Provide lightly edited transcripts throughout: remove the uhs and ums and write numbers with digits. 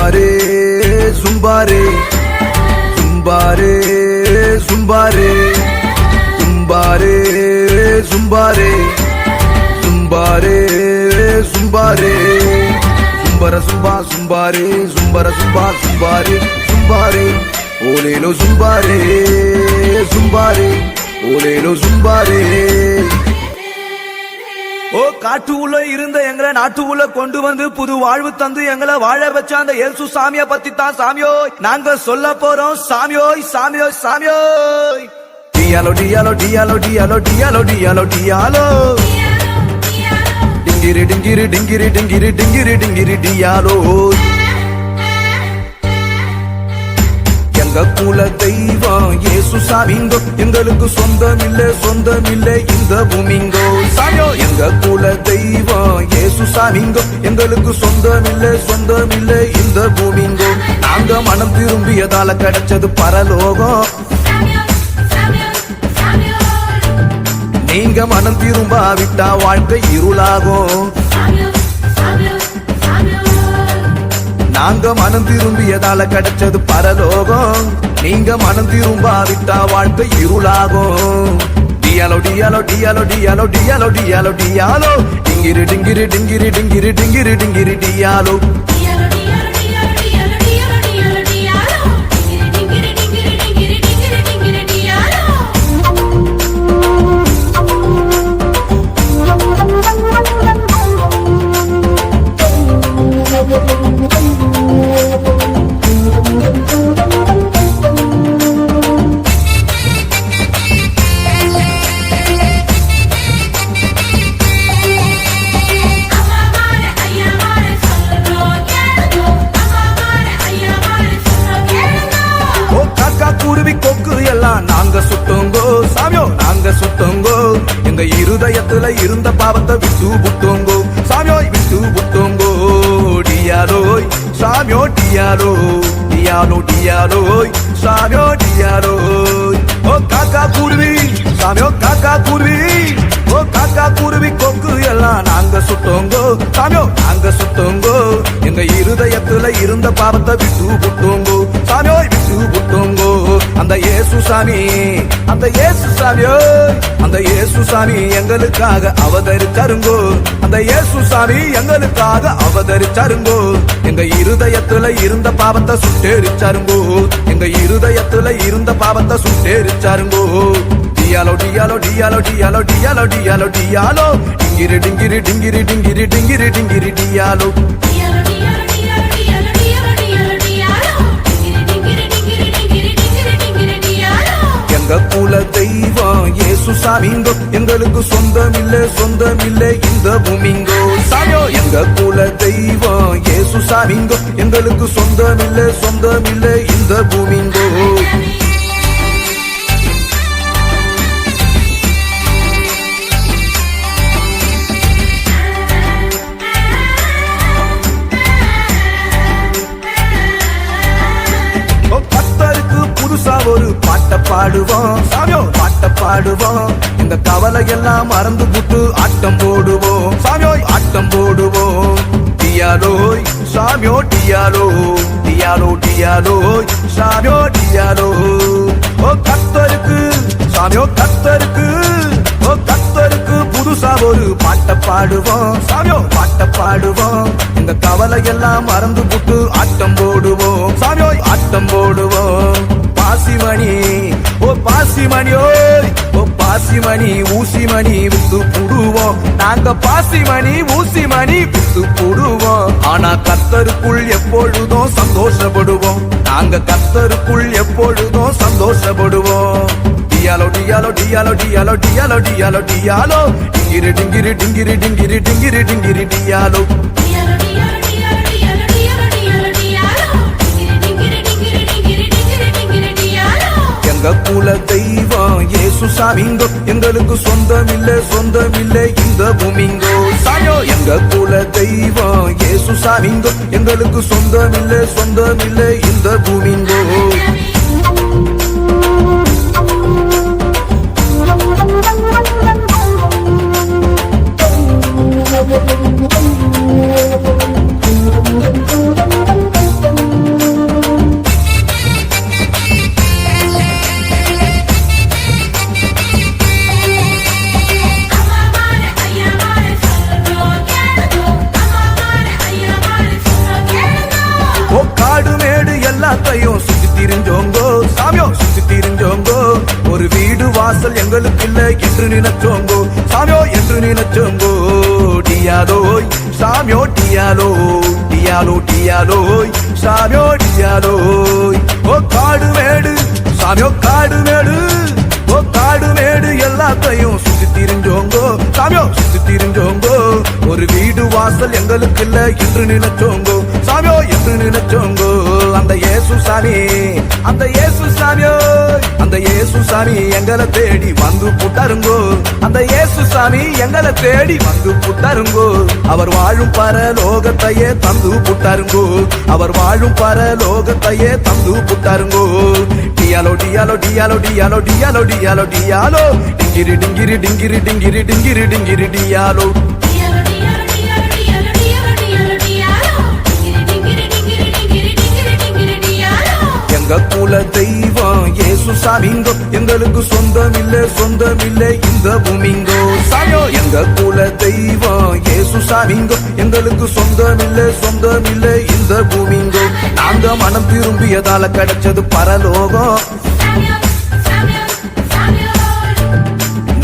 சும்பாரே சும்பாரே சும்பாரே சும்பாரே சும்பாரே சும்பாரே சும்பாரே சும்பாரே சும்பர சும்பா சும்பாரே சும்பர சும்பா சும்பாரே சும்பாரே ஓலேலோ சும்பாரே சும்பாரே ஓலேலோ சும்பாரே. ஓ காட்டுக்குள்ள இருந்த எங்களை நாட்டுக்குள்ள கொண்டு வந்து புது வாழ்வு தந்து எங்களை வாழ வச்ச அந்த இயேசு சாமியை பத்தி தான் சாமியோய் நாங்க சொல்ல போறோம். சாமியோய் சாமியோய் சாமியோய். டியாலோ டியாலோ டியாலோ டியாலோ டியாலோ டியாலோ டியாலோ டிங்கிரி டிங்கிரி டிங்கிரி டிங்கிரி டிங்கிரி டிங்கிரி டியாலோ. எங்க குல தெய்வம் இயேசு சாமிங்கோ, எங்களுக்கு சொந்தமில்லை சொந்தமில்லை இந்த பூமிங்கோ. சாமியோ எங்க குல தெய்வம் இயேசு சாமிங்கோ, எங்களுக்கு சொந்தமில்லை சொந்தமில்லை இந்த பூமிங்கோ. நாங்க மனம் திரும்பியதால கிடைச்சது பரலோகம், நீங்க மனம் திரும்பாவிட்டா வாழ்க்கை இருளாகும். நாங்க மனம் திரும்பியதால கிடைச்சது பரலோகம், நீங்க மனம் திரும்பாவிட்டா வாழ்க்கை இருளாகும். டியாலோ டியாலோ டியாலோ டியாலோ டியாலோ டியாலோ டியாலோ டிங்கிரி டிங்கிரி டிங்கிரி டிங்கிரி டிங்கிரி டிங்கிரி டியாலோ. குருவி கொக்கு எல்லாம் நாங்க சுட்டோங்கோ சாமியோ நாங்க சுட்டோங்கோ. எங்க இருதயத்துல இருந்த பாவத்தை விட்டு புட்டோங்கோ சாமியோய் விட்டு புட்டோங்கோ. டியாலோய் சாமியோ டியாலோ டியாலோ டியாலோய் சாமியோ டியாலோய். ஓ காக்கா குருவி சாமியோ காக்கா குருவி, ஓ காக்கா குருவி கொக்கு எல்லாம் நாங்க சுட்டோங்கோ சாமியோ நாங்க சுட்டோங்கோ. எங்க இருதயத்துல இருந்த பாவத்தை விட்டு புட்டோங்கோ சாமியோய் விட்டு புட்டோங்கோ. அந்த இயேசு சாமி அந்த இயேசு சாமியோ அந்த இயேசு சாமி எங்களுக்காக அவதரிச்சாருங்கோ, அந்த இயேசு சாமி எங்களுக்காக அவதரிச்சாருங்கோ. எங்க இருதயத்துல இருந்த பாவத்தை சுட்டேரிச்சாருங்கோ, எங்க இருதயத்துல இருந்த பாவத்தை சுட்டேரிச்சாருங்கோ. டியாலோ டியாலோ டியாலோ டியாலோ டியாலோ டியாலோ டியாலோ டிங்கிரி டிங்கிரி டிங்கிரி டிங்கிரி டிங்கிரி டிங்கிரி டியாலோ. எங்க குல தெய்வம் இயேசு சாமிங்கோ, எங்களுக்கு சொந்தமில்லை சொந்தமில்லை இந்த பூமிங்கோ. சாமியோ எங்க குல தெய்வம் இயேசு சாமிங்கோ, எங்களுக்கு சொந்தமில்லை சொந்தமில்லை இந்த பூமிங்கோ. புதுசா ஒரு பாட்ட பாடுவோம் சாமியோ பாட்ட பாடுவோம். இந்த கவலை எல்லாம் மறந்து புட்டு ஆட்டம் போடுவோம் சாமியோய் ஆட்டம் போடுவோம். டியாலோய் சாமியோ டியாலோ டியாலோ டியாலோய் சாமியோ டியாலோ. ஓ கத்தருக்கு சாமியோ கத்தருக்கு, ஓ கத்தருக்கு புதுசா ஒரு பாட்ட பாடுவோம் சாமியோ பாட்ட பாடுவோம். இந்த கவலை எல்லாம் மறந்து புட்டு ஆட்டம் போடுவோம் சாமியோய் ஆட்டம் போடுவோம். பாசிமணி ஓ பாசிமணி ஓய் ஓ பாசிமணி ஊசிமணி வித்து புடுவோம், நாங்க பாசிமணி ஊசிமணி வித்து புடுவோம். ஆனா கர்த்தருக்குள் எப்பொழுதும் சந்தோஷப்படுவோம், நாங்க கர்த்தருக்குள் எப்பொழுதும் சந்தோஷப்படுவோம். டியாலோ டியாலோ டியாலோ டியாலோ டியாலோ டியாலோ டியாலோ டிங்கிரி டிங்கிரி டிங்கிரி டிங்கிரி டிங்கிரி டிங்கிரி டியாலோ. எங்க குல தெய்வம் இயேசு சாமிங்கோ, எங்களுக்கு சொந்தமில்லை சொந்தமில்லை இந்த பூமிங்கோ. சாமியோ எங்க குல தெய்வம் இயேசு சாமிங்கோ, எங்களுக்கு சொந்தமில்லை சொந்தமில்லை இந்த பூமிங்கோ. எல்லாத்தையும் சுத்தி திரிஞ்சோங்கோ சாமியோ சுத்தி திரிஞ்சோங்கோ ஒரு வீடு வாசல் எங்களுக்கு இல்லை என்று நினைச்சோங்கோ சாமியோ என்று நினைச்சோங்கோ டியாலோய் சாமியோ டியாலோய் டியாலோ டியாலோய் சாமியோ டியாலோய் ஓ காடு மேடு சாமியோ காடு மேடு ஓ காடு மேடு எல்லாத்தையும் சுத்தி திரிஞ்சோங்கோ சாமியோ சுத்தி திரிஞ்சோங்கோ ஒரு வீடு வாசல் எங்களுக்கு இல்ல என்று நினைச்சோங்கோ சாமியோ என்று நினைச்சோங்கோ அந்த இயேசு சாமி அந்த இயேசு சாமியோ அந்த இயேசு சாமி எங்களை தேடி வந்து புட்டாருங்கோ அந்த இயேசு சாமி எங்களை தேடி வந்து புட்டாருங்கோ அவர் வாழும் பரலோகத்தையே தந்து புட்டாருங்கோ அவர் வாழும் பரலோகத்தையே தந்து புட்டாருங்கோ டியாலோ டியாலோ டியாலோ டியாலோ டியாலோ டியாலோ டியாலோ டிங்கிரி டிங்கிரி டிங்கிரி டிங்கிரி டிங்கிரி டிங்கிரி டியாலோ எங்க குல தெய்வம் இயேசு சாமிங்கோ எங்களுக்கு சொந்தமில்லை இந்த பூமிங்கோ சாமியோ எங்க குல தெய்வம் இயேசு சாமிங்கோ எங்களுக்கு சொந்தமில்லை இந்த பூமிங்கோ நாங்க மனம் திரும்பியதால கிடைச்சது பரலோகம்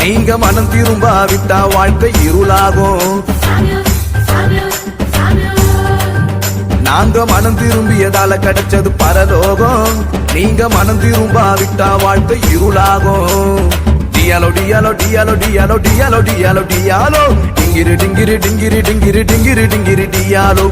நீங்க மனம் திரும்பாவிட்டா வாழ்க்கை இருளாகும் நாங்க மனம் திரும்பியதால கிடைச்சது பரலோகம் நீங்க மனம் திரும்பாவிட்டா வாழ்க்கை இருளாகும் டியாலோ டியாலோ டியாலோ டியாலோ டியாலோ டியாலோ டியாலோ டிங்கிரி டிங்கிரி டிங்கிரி டிங்கிரி டிங்கிரி டிங்கிரி டியாலோ